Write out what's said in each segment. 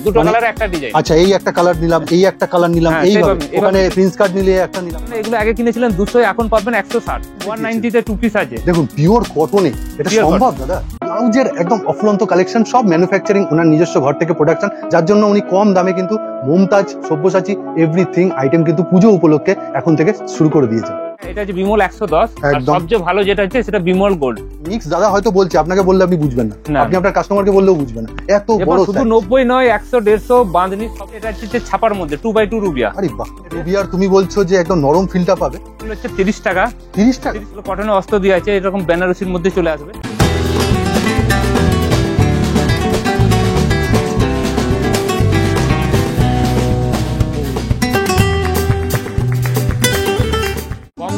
দুটো কালারে একটা ডিজাইন। আচ্ছা, এই একটা কালার নিলাম, এই একটা কালার নিলাম, এইভাবে ওখানে প্রিন্স কাট নিলে একটা নিলাম। এগুলো আগে কিনেছিলেন 200, এখন পাবেন 160। 190 তে 2 পিস আছে। দেখুন পিওর কটনে, এটা সম্ভব দাদা? ব্লাউজের একদম অফুরন্ত কালেকশন, সব ম্যানুফ্যাকচারিং, ওনার নিজস্ব ঘর থেকে প্রোডাকশন, যার জন্য উনি কম দামে কিন্তু মুমতাজ, সব্যসাচী এভরিথিং আইটেম কিন্তু পুজো উপলক্ষে এখন থেকে শুরু করে দিয়েছেন। এটা যে বিমল 110, আর সবচেয়ে ভালো যেটা হচ্ছে সেটা বিমল গোল্ড মিক্স। দাদা হয়তো বলছে, আপনাকে বললে আপনি বুঝবেন না, আপনি আপনার কাস্টমারকে বললেও বুঝবেন না, এত বড়। শুধু 90 নয়, 100, 150 বাঁধনি সব। এটা হচ্ছে ছাপার মধ্যে 2x2 রুবিয়া। আরে বাহ, রুবিয়ার তুমি বলছো যে একদম নরম ফিলটা পাবে। এগুলো হচ্ছে 30 টাকা। 30 টাকা কটনের অস্ত্র দিয়ে আছে, এরকম বেনারসির মধ্যে চলে আসবে।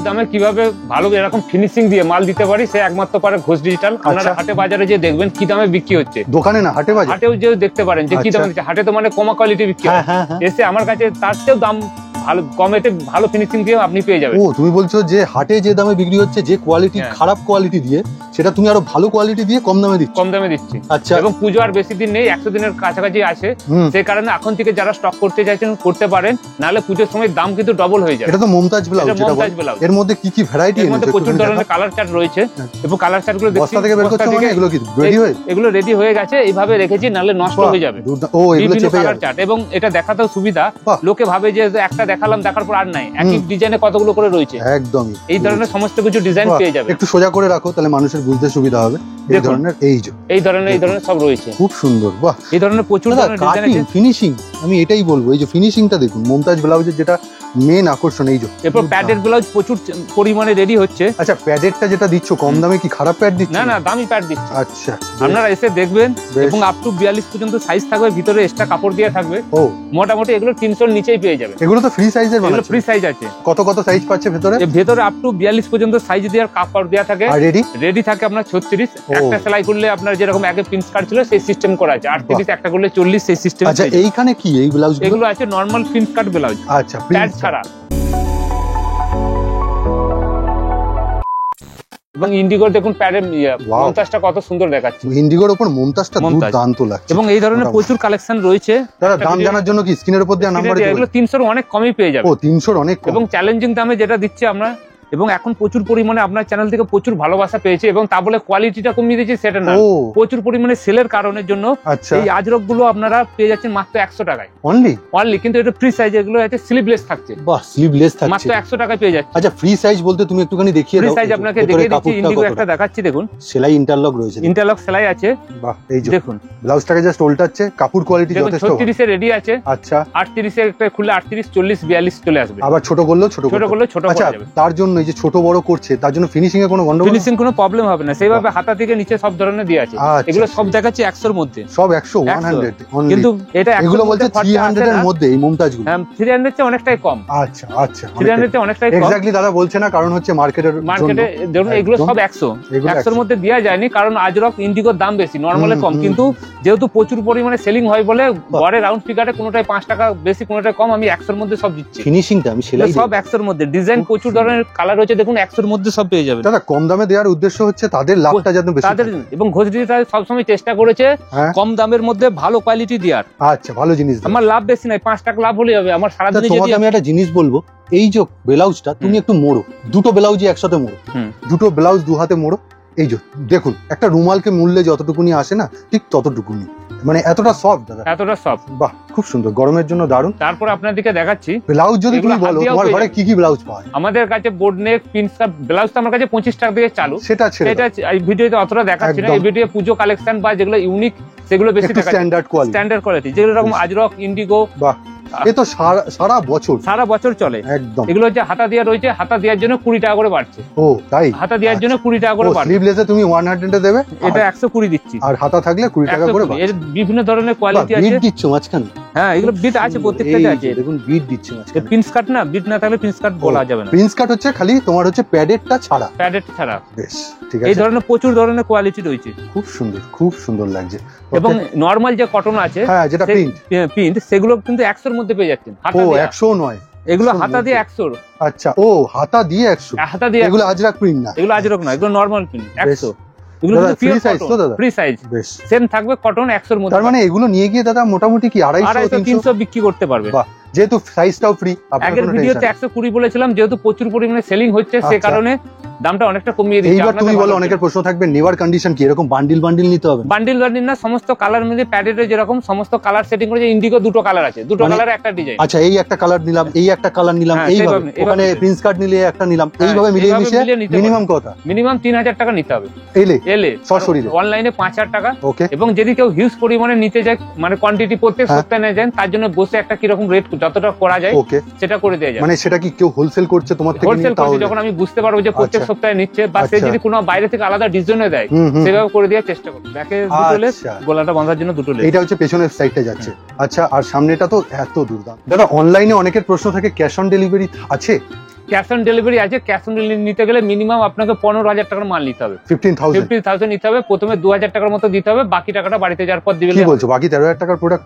দামে কিভাবে ভালো এরকম ফিনিশিং দিয়ে মাল দিতে পারি, সে একমাত্র পারে ঘোষ ডিজিটাল। আপনারা হাটে বাজারে যে দেখবেন কি দামে বিক্রি হচ্ছে, দোকানে না হাটে বাজারে, হাটেও যে দেখতে পারেন যে কি দামে দিচ্ছে। হাটে তো মানে কমা কোয়ালিটি বিক্রি হয়, এসে আমার কাছে তার চেয়েও দাম ভালো, কমেতে ভালো ফিনিশিং দিয়ে আপনি পেয়ে যাবেন। ও তুমি বলছো যে হাটে যে দামে বিক্রি হচ্ছে, যে কোয়ালিটি খারাপ কোয়ালিটি দিয়ে, সেটা তুমি আরো ভালো কোয়ালিটি দিয়ে কম দামে দিচ্ছ? কম দামে দিচ্ছি। আচ্ছা। এবং পুজো আর বেশি দিন নেই, 100 দিনের কাছাকাছি আছে, সেই কারণে এখন থেকে যারা স্টক করতে চাইছেন করতে পারেন, নাহলে পুজোর সময় দাম কিন্তু ডবল হয়ে যাবে। এটা তো মুমতাজ ব্লাউজ। মুমতাজ ব্লাউজ। এর মধ্যে কি কি ভ্যারাইটি? এর মধ্যে প্রচুর ধরনের কালার চার্ট রয়েছে, এবং কালার চার্ট গুলো বস্তা থেকে বের করছো মানে এগুলো কি রেডি হয়ে? এগুলো রেডি হয়ে গেছে, এইভাবে রেখেছি, নাহলে নষ্ট হয়ে যাবে। ও এগুলো চেপে যাবে। চার্ট, এবং এটা দেখাতেও সুবিধা। লোকে ভাবে যে একটা দেখালাম, দেখার পর আর নাই, একই ডিজাইনে কতগুলো করে রয়েছে। একদমই এই ধরনের সমস্ত কিছু ডিজাইন পেয়ে যাবে। একটু সোজা করে রাখো, তাহলে মানুষের বুঝতে সুবিধা হবে। এই ধরনের সব রয়েছে, খুব সুন্দর। বাহ, এই ধরনের প্রচুর ধরনের ডিজাইন আছে। ফিনিশিং আমি এটাই বলবো, এই যে ফিনিশিংটা দেখুন মুমতাজ ব্লাউজের, যেটা মেন আকর্ষণ। এই যে এরপর প্যাডেড ব্লাউজ প্রচুর পরিমাণে রেডি হচ্ছে। আচ্ছা, প্যাডেডটা যেটা দিচ্ছ কম দামে, কি খারাপ প্যাড দিচ্ছ? না না, দামি প্যাড দিচ্ছি। আচ্ছা, আপনারা এসে দেখবেন, এবং আপ টু 42 পর্যন্ত সাইজ থাকবে, ভিতরে এক্সট্রা কাপড় দিয়ে থাকবে। ও মোটামুটি এগুলো 300 নিচেই পেয়ে যাবে। এগুলো তো ফ্রি সাইজের, এগুলো ফ্রি সাইজ আছে। কত কত সাইজ পাচ্ছে ভেতরে? ভেতরে আপ টু 42 পর্যন্ত সাইজ দেওয়ার কাপড় দেওয়া থাকে। আর রেডি থাকে আপনার 36। একটা সেলাই করলে আপনার যেরকম আগে প্রিন্স কাট ছিল, সেই সিস্টেম করা আছে। 38 একটা করলে 40, সেই সিস্টেম। আচ্ছা, এইখানে কি এই ব্লাউজ? এগুলো আছে নরমাল প্রিন্স কাট ব্লাউজ। আচ্ছা, প্যাড ছাড়া। এবং ইন্ডিগোর দেখুন প্যাডের মুমতাজটা কত সুন্দর দেখাচ্ছে। ইন্ডিগোর উপর মুমতাজটা দুর্দান্ত লাগছে। এবং এই ধরনের প্রচুর কালেকশন রয়েছে। দাদা দাম জানার জন্য কি স্ক্রিনের উপর দেওয়া নাম্বার? এগুলো 300 অনেক কমই পেয়ে যাবে। ও 300 অনেক কম। এবং চ্যালেঞ্জিং দামে যেটা দিচ্ছে আমরা, এবং এখন প্রচুর পরিমাণে আপনার চ্যানেল থেকে প্রচুর ভালোবাসা পেয়েছে, এবং তা বলে কোয়ালিটিটা কমিয়ে দিয়েছে সেটা না, প্রচুর পরিমাণে সেলের কারণের জন্য এই আজরক গুলো আপনারা পেয়ে যাচ্ছেন মাত্র 100 টাকায় অনলি। কিন্তু এটা ফ্রি সাইজ, এগুলো আছে স্লিভলেস থাকছে। বাহ, স্লিভলেস থাকছে, মাত্র 100 টাকায় পেয়ে যাচ্ছে। আচ্ছা, ফ্রি সাইজ বলতে তুমি একটুখানি দেখিয়ে দাও। ফ্রি সাইজ আপনাকে দেখিয়ে দিচ্ছি, ইন্ডিগো একটা দেখাচ্ছি, দেখুন সেলাই ইন্টারলক রয়েছে, ইন্টারলক সেলাই আছে। বাহ, এই যে দেখুন ব্লাউজটাকে জাস্ট উল্টাচ্ছে, কাপড় কোয়ালিটি যথেষ্ট। 36 এ রেডি আছে। আচ্ছা, 38 এ একটা খুললে 38, 40, 42 চলে আসবে। আবার ছোট করলেও ছোট করলে ছোট করা যাবে। তার জন্য এই যে ছোট বড় তার জন্য ফিনিশিং এ কোনো গন্ডগোল? ফিনিশিং কোনো প্রবলেম হবে না, সেইভাবে হাতা থেকে নিচে সব ধরনের দিয়ে আছে। এগুলো সব দেখাচ্ছি 100 এর মধ্যে, সব 100, 100 অনলি। কিন্তু এটা এগুলো বলছে 300 এর মধ্যে এই মুমতাজগুলো। 300 তে অনেকটাই কম। আচ্ছা আচ্ছা, 300 তে অনেকটাই কম। এক্স্যাক্টলি দাদা বলছে না, কারণ হচ্ছে মার্কেটে ধরুন এগুলো সব 100 এর মধ্যে দেওয়া যায়নি, কারণ আজরক ইন্ডিগোর দাম বেশি, নরমালে কম। কিন্তু যেহেতু প্রচুর পরিমাণে সেলিং হয় বলে গড়ে রাউন্ড ফিগারে কোনোটাই 5 টাকা বেশি, কোনোটাই কম, আমি 100 এর মধ্যে সব দিচ্ছি। ফিনিশিংটা আমি সেলাই সব 100 এর মধ্যে, ডিজাইন প্রচুর ধরনের কালার রয়েছে, দেখুন 100 এর মধ্যে সব পেয়ে যাবেন। দাদা কম দামে দেওয়ার উদ্দেশ্য হচ্ছে তাদের লাভটা যাতে বেশি থাকে। এবং ঘোষ ডিজিটাল সবসময় চেষ্টা করেছে কম দামের মধ্যে ভালো কোয়ালিটি দেওয়ার। আচ্ছা, ভালো জিনিস। আমার লাভ বেশি নাই, 5 টাকা লাভ হলেই হবে আমার সারা দিনে। তোমাকে আমি একটা জিনিস বলবো, এই যে ব্লাউজটা তুমি একটু মোড়ো, দুটো ব্লাউজই একসাথে মোড়ো, দুটো ব্লাউজ দু হাতে মোড়ো। এই যে দেখুন, একটা রুমালকে মুড়লে যতটুকুনি আসে না, ঠিক ততটুকুনি, মানে এতটা সফট দাদা, এতটা সফট। বাহ, খুব সুন্দর, গরমের জন্য দারুণ। তারপর আপনাদেরকে দেখাচ্ছি ব্লাউজ, যদি তুমি বলো তোমার ঘরে কি কি ব্লাউজ পাওয়া যায়। আমাদের কাছে বোর্ড নেক, প্রিন্স কাট ব্লাউজ তো আমার কাছে 25 টাকা থেকে চালু, সেটা এই ভিডিওতে অতটা দেখাচ্ছি না। এই ভিডিও পুজো কালেকশন বা যেগুলো ইউনিক সেগুলো বেশি দেখাচ্ছি, স্ট্যান্ডার্ড কোয়ালিটি, যেগুলো রকম আজরক, ইন্ডিগো। বাহ, এ তো সারা বছর চলে একদম। এগুলো হচ্ছে হাতা দেওয়া রয়েছে, হাতা দেওয়ার জন্য 20 টাকা করে বাড়ছে। ও তাই, হাতা দেওয়ার জন্য 20 টাকা করে বাড়ছে। স্লিভলেসে তুমি 100 এ দেবে, এটা 120 দিচ্ছি, আর হাতা থাকলে 20 টাকা করে বাড়ছে। এর বিভিন্ন ধরনের কোয়ালিটি আছে। বিট দিচ্ছ মাঝখানে? হ্যাঁ, এগুলো বিট আছে, প্রত্যেকটাতে আছে। দেখুন বিট দিচ্ছে মাঝখানে। প্রিন্স কাট না, বিট না থাকলে প্রিন্স কাট বলা যাবে না। প্রিন্স কাট হচ্ছে খালি তোমার হচ্ছে প্যাডেডটা ছাড়া। বেশ, ঠিক আছে। এই ধরনের প্রচুর ধরনের কোয়ালিটি রয়েছে, খুব সুন্দর লাগছে। এবং নরমাল যে কটন আছে, হ্যাঁ, যেটা প্রিন্ট, সেগুলো কিন্তু 100 এর মধ্যে পেয়ে যাচ্ছেন। ও 100 নয়, এগুলো হাতা দিয়ে 100। আচ্ছা, ও হাতা দিয়ে 100। হাতা দিয়ে, এগুলো আজরক প্রিন্ট না, এগুলো আজরক না, এগুলো নরমাল প্রিন্ট 100। এগুলো দাদা ফ্রি সাইজ তো দাদা? ফ্রি সাইজ, বেশ। সেম থাকবে কটন 100 এর মধ্যে। তার মানে এগুলো নিয়ে গিয়ে দাদা মোটামুটি কি 250 300 বিক্রি করতে পারবে। বাহ, যেহেতু সাইজটাও ফ্রি। আগের ভিডিওতে 120 বলেছিলাম, যেহেতু প্রচুর পরিমাণে সেলিং হচ্ছে সে কারণে দামটা অনেকটা কমিয়ে দিচ্ছি। এইবার তুমি বলো, অনেকের প্রশ্ন থাকবে নেওয়ার কন্ডিশন কি, এরকম বান্ডিল বান্ডিল নিতে হবে? বান্ডিল বান্ডিল না, সমস্ত কালার মধ্যে প্যাডেটে যেরকম সমস্ত কালার সেটিং করেছে। ইন্ডিগো দুটো কালার আছে, দুটো কালারে একটা ডিজাইন। আচ্ছা, এই একটা কালার নিলাম, এই একটা কালার নিলাম, এইভাবে ওখানে প্রিন্স কার্ড নিলে একটা নিলাম, এইভাবে মিলিয়ে মিশিয়ে মিনিমাম কত? মিনিমাম 3000 টাকা নিতে হবে এলে সরাসরি। অনলাইনে 5000 টাকা। ওকে। এবং যদি কেউ হিউজ পরিমাণে নিতে যায়, মানে কোয়ান্টিটি প্রত্যেক সপ্তাহে নিয়ে যায়, তার জন্য বসে একটা কিরকম রেট যতটা করা যায় ওকে সেটা করে দেয়া যায়। মানে সেটা কি কেউ হোলসেল করছে তোমার থেকে? হোলসেল করছে, যখন আমি বুঝতে পারবো যে প্রত্যেক সপ্তাহে নিচ্ছে, বা সে যদি কোনো বাইরে থেকে আলাদা ডিজাইনে দেয় সেভাবে করে দেওয়ার চেষ্টা করব। ব্যাকে দুটো লেস, গলাটা বাঁধার জন্য দুটো লেস। এটা হচ্ছে পেছনের সাইডটা যাচ্ছে। আচ্ছা, আর সামনেটা তো এত দুর্দান্ত। দাদা অনলাইনে অনেকের প্রশ্ন থাকে, ক্যাশ অন ডেলিভারি আছে? ক্যাশ অন ডেলিভারি আছে। ক্যাশ অন ডেলিভারি নিতে গেলে মিনিমাম আপনাকে 15000 টাকার মাল নিতে হবে। 15,000 নিতে হবে। প্রথমে 2000 টাকার মতো দিতে হবে, বাকি টাকাটা বাড়িতে যাওয়ার পর দিবে। কি বলছো? বাকি 13,000 টাকার প্রোডাক্ট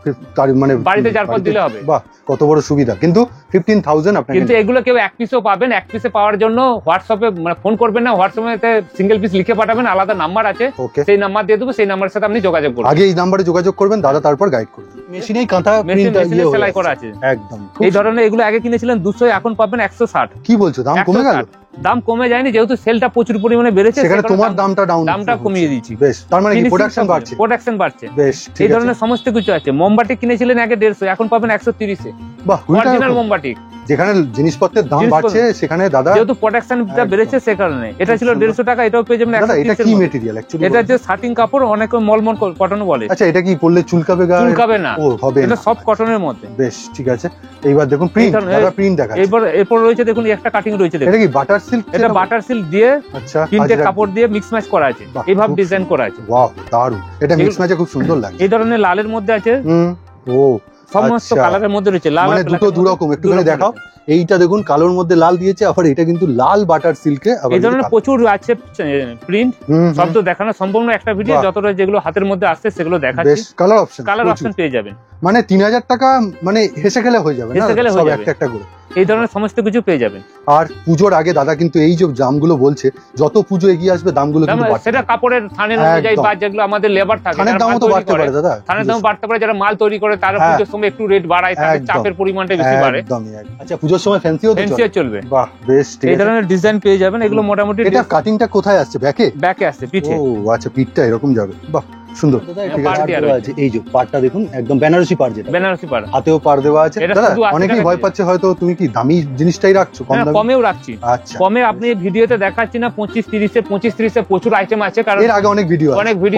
মানে বাড়িতে যাওয়ার পর দিলে হবে। বাহ, কত বড় সুবিধা। কিন্তু 15,000 আপনাকে। কিন্তু এগুলো কেউ এক পিসও পাবেন। এক পিসে পাওয়ার জন্য হোয়াটসঅ্যাপে মানে ফোন করবেন না, হোয়াটসঅ্যাপে সিঙ্গেল পিস লিখে পাঠাবেন, আলাদা নাম্বার আছে, সেই নাম্বার দিয়ে দেবো, সেই নাম্বারের সাথে আপনি যোগাযোগ করবেন। আগে এই নাম্বারে যোগাযোগ করবেন, দাদা তারপর গাইড করবেন। মেশিনেই কাঁথা প্রিন্ট সেলাই করা আছে একদম। এই ধরনের এগুলো আগে কিনেছিলেন 200, এখন পাবেন 160। কি বলছো? দাম কমে গেল? দাম কমে যায়নি, যেহেতু সেলটা প্রচুর পরিমাণে বেড়েছে সেখানে তোমার দামটা কমিয়ে দিয়েছি। বেশ, তার মানে কি প্রোডাকশন বাড়ছে। বেশ, এই ধরনের সমস্ত কিছু আছে। মোমবাতি কিনেছিলেন আগে 150, এখন পাবেন 130 এ। বাহ, অরিজিনাল মোমবাতি। যেখানে জিনিসপত্রের দাম বাড়ছে সেখানে দাদা যেহেতু প্রোডাকশনটা বেড়েছে সে কারণে। এটা ছিল 150 টাকা, এটাও পেয়ে যাবেন 130 এটা কি ম্যাটেরিয়াল অ্যাকচুয়ালি? এটা যে শার্টিং কাপড়, অনেক মলমল কটন বলে। আচ্ছা, এটা কি পরলে চুলকাবে গা? চুলকাবে না, ও হবে। এটা সব কটনের মধ্যে। বেশ, ঠিক আছে। এইবার দেখুন প্রিন্ট, দাদা প্রিন্ট দেখাচ্ছে। এরপর রয়েছে দেখুন একটা কাটিং রয়েছে দেখুন। এটা কি বাটার সিল্ক? এটা বাটার সিল্ক দিয়ে আচ্ছা তিনটে কাপড় দিয়ে মিক্স ম্যাচ করা আছে, এইভাবে ডিজাইন করা আছে। ওয়াও, দারুণ। এটা মিক্স ম্যাচে খুব সুন্দর লাগে। এই ধরনের লালের মধ্যে আছে, ও সমস্ত কালারের মধ্যে রয়েছে। লাল মানে দুটো দুরকম। একটুখানি দেখাও। এইটা দেখুন কালোর মধ্যে লাল দিয়েছে, আবার এটা কিন্তু লাল বাটার সিল্কে। এই ধরনের প্রচুর আছে প্রিন্ট, সব তো দেখানো সম্পূর্ণ একটা ভিডিও। যতটা যেগুলো হাতের মধ্যে আসছে সেগুলো দেখাচ্ছি। কালার অপশন পেয়ে যাবেন। মানে 3000 টাকা মানে হেসে খেলে হয়ে যাবে না, সব একটা একটা করে এই ধরনের সমস্ত কিছু পেয়ে যাবেন। আর পুজোর আগে দাদা কিন্তু এই যে দামগুলো বলছে, যত পুজো এগিয়ে আসবে দামগুলো কিন্তু বাড়বে। সেটা কাপড়ের থানের অনুযায়ী বা যেগুলো আমাদের লেবার থাকে, থানের দামও তো বাড়তে পারে দাদা। থানের দাম বাড়তে পারে, যারা মাল তৈরি করে তারা পুজোর সময় একটু রেট বাড়ায়, তাদের চাপের পরিমাণটা বেশি বাড়ে। আচ্ছা, পুজোর সময় ফ্যান্সিও চলবে। বাহ, বেশ, ঠিক আছে। এই ধরনের ডিজাইন পেয়ে যাবেন। এগুলো মোটামুটি। এটা কাটিংটা কোথায় আসছে? ব্যাকে আসছে, পিঠে। ও আচ্ছা, পিঠটা এরকম যাবে। বাহ, সুন্দর। এই যে পাড়টা দেখুন, একদম বেনারসি পাড়, যেটা বেনারসি পাড়, হাতেও পাড় দেওয়া আছে। দাদা অনেকেই ভয় পাচ্ছে হয়তো, তুমি কি দামি জিনিসটাই রাখছো? কমেও রাখছি। আচ্ছা, কমে আপনি ভিডিওতে দেখাচ্ছি না 25-30 এ প্রচুর আইটেম আছে, কারণ এর আগে অনেক ভিডিও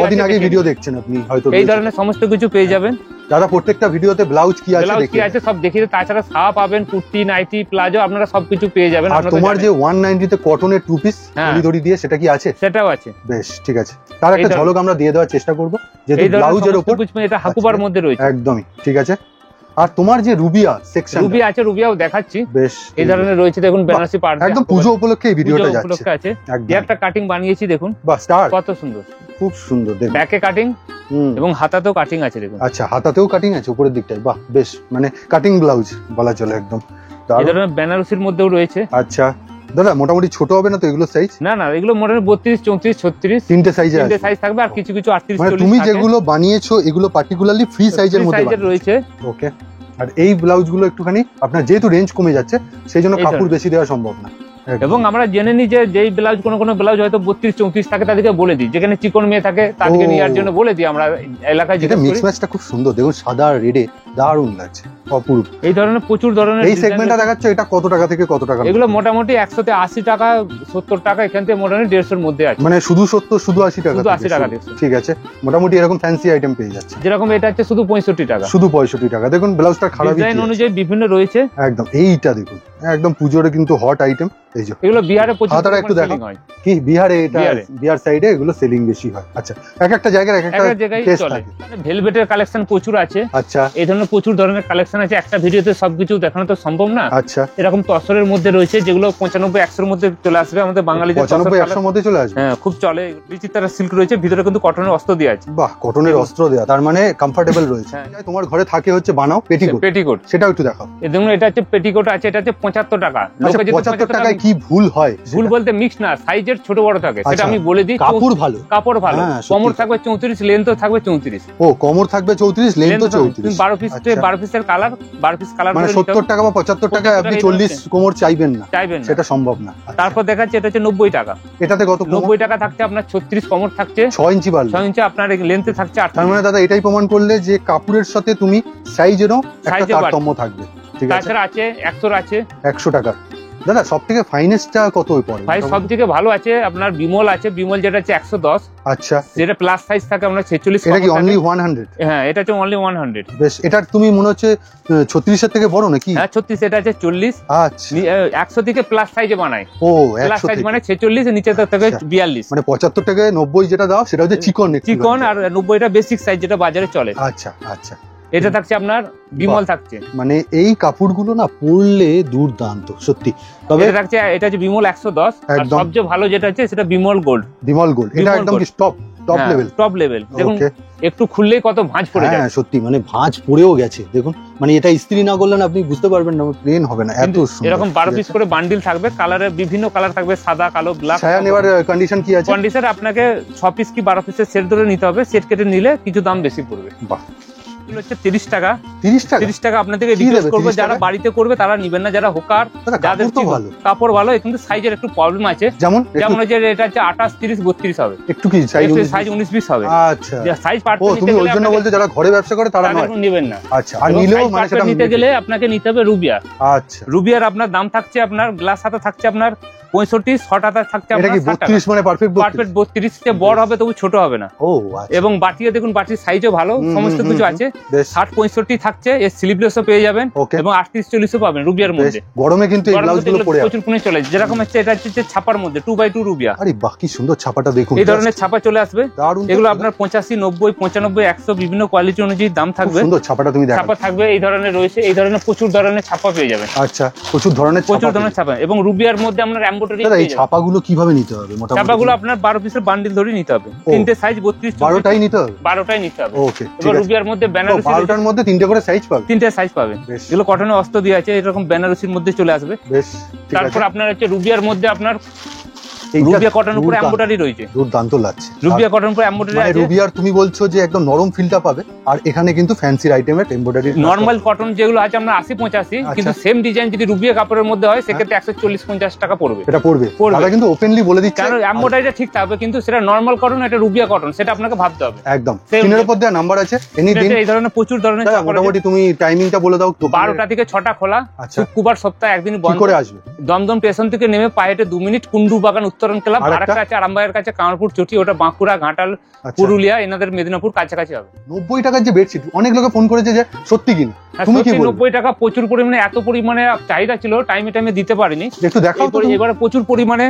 কদিন আগে ভিডিও দেখছেন আপনি হয়তো। এই ধরনের সমস্ত কিছু পেয়ে যাবেন। দাদা প্রত্যেকটা ভিডিওতে ব্লাউজ কি আছে সব দেখিয়ে, তাছাড়া সায়া পাবেন, কুর্তি, নাইটি, প্লাজো, আপনারা সবকিছু পেয়ে যাবেন। আর তোমার যে 190 তে কটনের 2 পিস দড়ি দিয়ে, সেটা কি আছে? সেটাও আছে। বেশ, ঠিক আছে। তার একটা ঝলক আমরা দিয়ে দেওয়ার চেষ্টা করব, যেহেতু ব্লাউজের উপর এটা হাকুবার মধ্যে রয়েছে। একদমই ঠিক আছে। আর তোমার যে রুবিয়া সেকশন, রুবিয়া আছে, রুবিয়াও দেখাচ্ছি। বেশ, এই ধরনের রয়েছে দেখুন, বেনারসি পাড়, একদম পুজো উপলক্ষে এই ভিডিওটা যাচ্ছে। আছে একটা কাটিং বানিয়েছি দেখুন, বাহ, স্টার, কত সুন্দর, খুব সুন্দর। দেখুন ব্যাকে কাটিং এবং হাতাতেও কাটিং আছে দেখুন। আচ্ছা, হাতাতেও কাটিং আছে উপরের দিকটায়। বাহ, বেশ, মানে কাটিং ব্লাউজ বলা চলে একদম। এই ধরনের বেনারসির মধ্যেও রয়েছে। আচ্ছা দাদা, মোটামুটি ছোট হবে না তো এগুলো সাইজ? না, এগুলো মোটামুটি 32, 34, 36 তিনটে সাইজে থাকবে, আর কিছু 38, 40 তুমি যেগুলো বানিয়েছো এগুলো পার্টিকুলারলি ফ্রি সাইজের মধ্যে রয়েছে। ওকে। আর এই ব্লাউজ গুলো একটুখানি আপনার যেহেতু রেঞ্জ কমে যাচ্ছে, সেই জন্য কাপড় বেশি দেওয়া সম্ভব না। এবং আমরা জেনে নিই যে যেই ব্লাউজ কোনো ব্লাউজ হয়তো 32, 34 থাকে, তাদেরকে বলে দিই। যেখানে চিকন মেয়ে থাকে তাদেরকে নেওয়ার জন্য বলে দিই আমরা এলাকায়। যেটা মিক্স ম্যাচটা খুব সুন্দর, দেখুন সাদা আর রেডে দারুণ লাগছে, অপূর্ব। এই ধরনের প্রচুর ধরনের এই সেগমেন্টটা দেখাচ্ছ, এটা কত টাকা থেকে কত টাকা? এগুলো মোটামুটি 180 টাকা, 70 টাকা, এখান থেকে মোটামুটি 150 এর মধ্যে আছে। মানে শুধু 70, শুধু 80 টাকা? শুধু 80 টাকা। ঠিক আছে, মোটামুটি এরকম ফ্যান্সি আইটেম পেয়ে যাচ্ছে। যেরকম এটা হচ্ছে শুধু 65 টাকা, শুধু 65 টাকা। দেখুন ব্লাউজটা খারাপ ডিজাইন অনুযায়ী বিভিন্ন রয়েছে। একদম, এইটা দেখুন একদম পুজোরে কিন্তু হট আইটেম। এই যে এগুলো বিহারে প্রচুর একটু দেখো কি, বিহারে এটা বিহার সাইডে এগুলো সেলিং বেশি হয়। আচ্ছা, এক একটা জায়গায় এক একটা টেস্ট থাকে। ভেলভেটের কালেকশন প্রচুর আছে। আচ্ছা, এই ধরনের ধরনের প্রচুর ধরনের কালেকশন আছে, একটা ভিডিওতে সবকিছু দেখানো তো সম্ভব না। আচ্ছা, এরকম তসরের মধ্যে রয়েছে যেগুলো 95-100 মধ্যে চলে আসবে আমাদের বাঙালিদের। 95-100 মধ্যে চলে আসবে, হ্যাঁ খুব চলে। বিচিত্রা সিল্ক রয়েছে, ভিতরে কিন্তু কটনের অস্ত্র দেওয়া আছে। বাহ, কটনের অস্ত্র দেওয়া, তার মানে কমফোর্টেবল রয়েছে। তোমার ঘরে থাকে হচ্ছে বানাও পেটিকোট, পেটিকোট সেটাও একটু দেখাও। এই দেখুন এটা হচ্ছে পেটিকোট আছে, এটা হচ্ছে 75 টাকা। 75 টাকায় কি ভুল হয়? ভুল বলতে মিক্স না, সাইজের ছোট বড় থাকে, সেটা আমি বলে দিই। কাপড় ভালো, কাপড় ভালো, কোমর থাকবে 34, লেন্থও থাকবে 34। ও, কোমর থাকবে 34, লেন্থও 34। 12 পিস 12 পিসের কালার, 12 পিস কালার মানে 70 টাকা বা 75 টাকায় আপনি 40 কোমর চাইবেন না, সেটা সম্ভব না। তারপর দেখাচ্ছে এটা হচ্ছে 90 টাকা। এটাতে কত? 90 টাকা থাকছে আপনার 36 কোমর থাকছে, 6 ইঞ্চি বাড়লো, 6 ইঞ্চি আপনার লেন্থে থাকছে 8। তার মানে দাদা এটাই প্রমাণ করলে যে কাপড়ের সাথে তুমি সাইজেরও একটা তারতম্য থাকবে। ঠিক আছে, তাছাড়া আছে 100 আছে 100 টাকা। দাদা সব থেকে ফাইনেস্টটা কত পড়ে? ভাই সব থেকে ভালো আছে আপনার বিমল আছে, বিমল যেটা হচ্ছে 110। আচ্ছা, যেটা প্লাস সাইজ থাকে আপনার 46। এটা কি অনলি 100? হ্যাঁ এটা হচ্ছে অনলি 100। বেশ, এটা তুমি মনে হচ্ছে 36 এর থেকে বড় নাকি? হ্যাঁ 36, এটা আছে 40। আচ্ছা, 100 থেকে প্লাস সাইজে বানায়। ও, প্লাস 100 সাইজ থেকে মানে 46, নিচে থেকে 42। মানে 75 থেকে 90 যেটা দাও সেটা হচ্ছে চিকন, চিকন, আর 90 এটা বেসিক সাইজ যেটা বাজারে চলে। আচ্ছা আচ্ছা, এটা থাকছে আপনার বিমল থাকছে। মানে এই কাপড়গুলো না পরলে দুর্দান্ত সত্যি। তবে এটা থাকছে, এটা হচ্ছে বিমল 110। আর সবচেয়ে ভালো যেটা হচ্ছে সেটা বিমল গোল্ড। বিমল গোল্ড, এটা একদম কি টপ লেভেল? Top level. দেখুন একটু খুললেই কত ভাঁজ পড়ে যায়। হ্যাঁ সত্যি, মানে ভাঁজ পড়েও গেছে দেখুন। মানে এটা ইস্ত্রি না করলে না আপনি বুঝতে পারবেন না, প্লেন হবে না, এত সুন্দর। এরকম 12 পিস করে বান্ডিল থাকবে, কালারের বিভিন্ন কালার থাকবে, সাদা, কালো, ব্ল্যাক। ছায়া নেওয়ার কন্ডিশন কি আছে? কন্ডিশন আপনাকে 6 পিস কি 12 পিসের সেট ধরে নিতে হবে, সেট কেটে নিলে কিছু দাম বেশি পড়বে। বাহ, এগুলো হচ্ছে 30 টাকা। 30 টাকা আপনাদেরকে রিকোয়েস্ট করবে, যারা বাড়িতে করবে তারা নেবেন না, যারা হোকার যাদের ভালো কাপড় ভালো, কিন্তু সাইজের একটু প্রবলেম আছে। যেমন হচ্ছে এটা হচ্ছে 28, 30, 32 হবে, একটু কি সাইজ 19-20 হবে। আচ্ছা, সাইজ পার্টটা ও তুমি ওই জন্য বলতে যারা ঘরে ব্যবসা করে তারা নেবেন না। আচ্ছা, আর নিলেও মানে সেটা নিতে গেলে আপনাকে নিতে হবে রুবিয়া। আচ্ছা, রুবিয়ার আপনার দাম থাকছে, আপনার গ্লাস হাতা থাকছে আপনার 65, শর্ট হাতা থাকছে আপনার 32, মানে পারফেক্ট 32 তে বড় হবে, তবু ছোট হবে না। ও আচ্ছা, এবং বাটিও দেখুন, বাটির সাইজও ভালো, সমস্ত কিছু আছে। 60-65 থাকছে, এর স্লিভলেসও পেয়ে যাবেন, এবং 38-40ও পাবেন রুবিয়ার মধ্যে। গরমে কিন্তু এই ব্লাউজগুলো পরে প্রচুর কোণে চলে, যেরকম হচ্ছে এটা হচ্ছে ছাপার মধ্যে 2x2 রুবিয়া। আরে বাহ, কি সুন্দর ছাপাটা দেখুন। এই ধরনের ছাপা চলে আসবে, এগুলো আপনার 85, 90, 95, 100 বিভিন্ন কোয়ালিটি অনুযায়ী দাম থাকবে। সুন্দর ছাপাটা তুমি দেখো, ছাপা থাকবে এই ধরনের রয়েছে, এই ধরনের প্রচুর ধরনের ছাপা পেয়ে যাবেন। আচ্ছা, প্রচুর ধরনের ছাপা, এবং রুবিয়ার মধ্যে আপনার এমব্রয়ডারি। এই ছাপাগুলো কিভাবে নিতে হবে? মোটামুটি ছাপাগুলো আপনার 12 পিসের বান্ডিল ধরে নিতে হবে, তিনটে সাইজ 32, 12টাই নিতে হবে। 12টাই নিতে হবে। ওকে, এবার রুবিয়ার মধ্যে বেনারসি, 12টার মধ্যে তিনটে করে সাইজ পাবে, তিনটে সাইজ পাবে। এগুলো কটনের অস্ত্র দিয়ে আছে, এরকম বেনারসির মধ্যে চলে আসবে। বেশ, তারপর আপনার হচ্ছে রুবিয়ার মধ্যে আপনার রুবিয়া কটন উপরে এমব্রয়ডারি রয়েছে, দুর্দান্ত লাগছে। রুবিয়া কটন উপরে এমব্রয়ডারি আছে। রুবিয়ার তুমি বলছো যে একদম নরম ফিলটা পাবে, আর এখানে কিন্তু ফ্যান্সি আইটেমের এমব্রয়ডারি। নরমাল কটন যেগুলো আছে আমরা 80-85, কিন্তু সেম ডিজাইন যদি রুবিয়া কাপড়ের মধ্যে হয় সেক্ষেত্রে 140-50 টাকা পড়বে। এটা পড়বে, তারা কিন্তু ওপেনলি বলে দিচ্ছে। কারণ এমব্রয়ডারিটা ঠিক থাকবে, কিন্তু সেটা নরমাল কটন, এটা রুবিয়া কটন, সেটা আপনাকে ভাবতে হবে। একদম স্ক্রিনের উপর দেওয়া নাম্বার আছে, এনিদিন এই ধরনের প্রচুর ধরনের ছাপা। মোটামুটি তুমি টাইমিংটা বলে দাও। 12টা থেকে 6টা খোলা, শুক্রবার সপ্তাহে একদিন বন্ধ। করে আসবে দমদম স্টেশন থেকে নেমে পায়েটে 2 মিনিট কুন্ডু বাগান উত্তরণ ক্লাব, আরেকটা আছে আরামবাগের কাছে কামারপুর চটি, ওটা বাঁকুড়া, ঘাটাল, পুরুলিয়া, এনাদের মেদিনীপুর কাছাকাছি হবে। 90 টাকার যে বেডশিট, অনেক লোকে ফোন করেছে যে সত্যি কিনা, তুমি কি বলছো? 90 টাকা প্রচুর পরিমাণে, এত পরিমাণে চাহিদা ছিল, টাইমে দিতে পারিনি। একটু দেখাও তো। এবারে প্রচুর পরিমাণে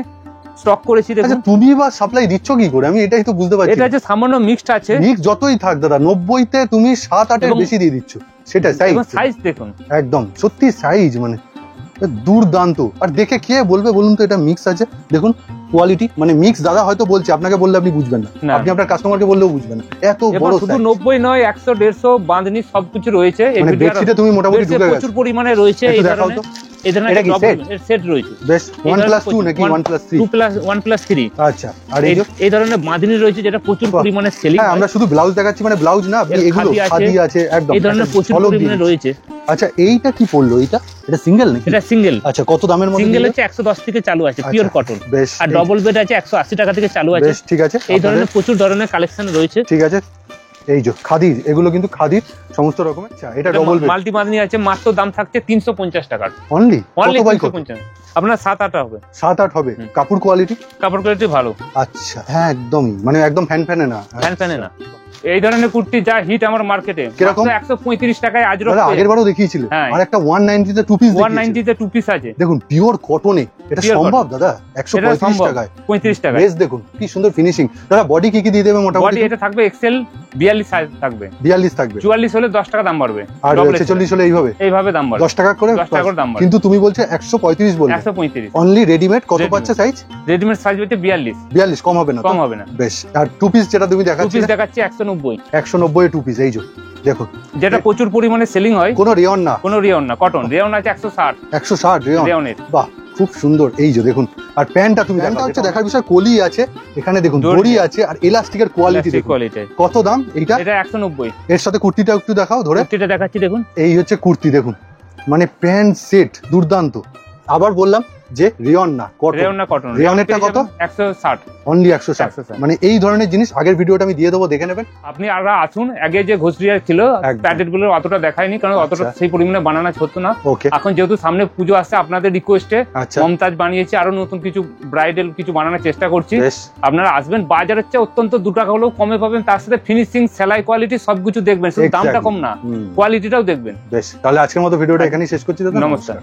স্টক করেছি। আচ্ছা, তুমি বা সাপ্লাই দিচ্ছ কি করে, আমি এটাই তো বুঝতে পারছি। এটা যে সামান্য মিক্সড আছে, মিক্স যতই থাক দাদা, 90 তে তুমি 7-8 এর বেশি দিয়ে দিচ্ছ, সেটা সাইজ দেখুন, একদম সত্যি সাইজ মানে দুর্দান্ত। আর দেখে কে বলবে বলুন তো এটা মিক্স আছে? দেখুন কোয়ালিটি, মানে মিক্স দাদা হয়তো বলছে, আপনাকে বললে আপনি বুঝবেন না, আপনি আপনার কাস্টমারকে বললেও বুঝবেন না, এত বড়। শুধু 90 নয়, 100, 150 বাঁধনি সবকিছু রয়েছে। এই বেডশিটে তুমি মোটামুটি ঢুকে গেছো, প্রচুর পরিমাণে রয়েছে। এই ধরনের সেট রয়েছে, বেশ 1+2 নাকি 1+3? 1+3। আচ্ছা, আর এই ধরনের বাঁধনি রয়েছে যেটা প্রচুর পরিমাণে সেলিং। হ্যাঁ, আমরা শুধু ব্লাউজ দেখাচ্ছি, মানে ব্লাউজ না, আপনি এগুলো খাদি আছে একদম, এই ধরনের প্রচুর পরিমাণে রয়েছে। আচ্ছা, এইটা কি পড়লো? এটা সিঙ্গেল নাকি? এটা সিঙ্গেল। আচ্ছা, কত দামের মধ্যে? সিঙ্গেল হচ্ছে 110 থেকে চালু আছে, পিওর কটন। বেশ, আর ডবল বেড আছে 180 টাকা থেকে চালু আছে। বেশ, ঠিক আছে। এই ধরনের প্রচুর ধরনের কালেকশন রয়েছে। ঠিক আছে, এই যে খাদির, এগুলো কিন্তু খাদির সমস্ত রকমের। আচ্ছা, এটা ডবল বেড মাল্টি বাঁধনি আছে, মাত্র দাম থাকছে 350 টাকার অনলি। কত বাই কত? আপনার 7-8 হবে। 7-8 হবে। কাপড় কোয়ালিটি ভালো। আচ্ছা, হ্যাঁ একদমই, মানে একদম ফ্যানে না, ফ্যানে না। এই ধরনের কুর্তি যা হিট আমার মার্কেটে কিরকম? 135 টাকায় আজরক দাদা আগের বারও দেখিয়েছিলে হ্যাঁ। আর একটা 190 তে টু পিস 190 তে 2 পিস আছে, দেখুন পিওর কটনে, এটা Pure সম্ভব দাদা? এটা 135 সম্ভব টাকায় 35 টাকায়। বেশ, দেখুন কি সুন্দর ফিনিশিং। দাদা বডি কি দিয়ে দেবে বডি মোটামুটি? এটা থাকবে এক্সেল 42 সাইজ থাকবে, 42 থাকবে, 44 হলে 10 টাকা দাম বাড়বে, আর Double 46 হলে এইভাবে দাম বাড়বে 10 টাকা করে 10 টাকা করে দাম বাড়বে। কিন্তু তুমি বলছো 135 বললে 135 অনলি রেডিমেড কত Readymade। পাচ্ছে সাইজ? রেডিমেড সাইজ হচ্ছে 42, 42 কম হবে না তো? কম হবে না। বেশ, আর টু পিস যেটা তুমি 2 দেখাচ্ছিলে পিস দেখাচ্ছি 190, 190 টু পিস, এই যে দেখুন যেটা প্রচুর পরিমাণে সেলিং হয়, কোনো রেয়ন না, কোনো রিয়ন না, কটন রিয়ন আছে 160 160 রেয়ন, রিয়নের। বাহ খুব সুন্দর। এই যে দেখুন, আর প্যান্টটা তুমি প্যান্টটা হচ্ছে দেখার বিষয়, কলি আছে এখানে, দেখুন দড়ি দড়ি আছে, আর এলাস্টিকের কোয়ালিটি দেখুন কোয়ালিটি। কত দাম এইটা? এটা 190। এর সাথে কুর্তিটা একটু দেখাও ধরে। কুর্তিটা দেখাচ্ছি দেখুন, এই হচ্ছে কুর্তি, দেখুন মানে প্যান্ট সেট দুর্দান্ত। আবার বললাম যে রিয়ন না, কটন। রিয়ন না কটন। রিয়নেরটা কত? 160, অনলি 160। মানে এই ধরনের জিনিস আগের ভিডিওটা আমি দিয়ে দেবো, দেখে নেবেন। আপনি আর আসুন, আগে যে ঘোষরিয়া ছিল একদম। প্যাকেট গুলো অতটা দেখায়নি, কারণ অতটা আচ্ছা। সেই পরিমাণে বানানো হতো না। ওকে, এখন যেহেতু সামনে পুজো আসছে, আপনাদের রিকোয়েস্টে আচ্ছা মমতাজ বানিয়েছি, আরো নতুন কিছু ব্রাইডাল কিছু বানানোর চেষ্টা করছি। বেশ, আপনারা আসবেন, বাজারের চেয়ে অত্যন্ত 2 টাকা হলেও কমে পাবেন, তার সাথে ফিনিশিং, সেলাই কোয়ালিটি সবকিছু দেখবেন, শুধু দামটা Exactly। কম না, কোয়ালিটিটাও দেখবেন। বেশ, তাহলে আজকের মতো ভিডিওটা এখানেই শেষ করছি দাদা। নমস্কার।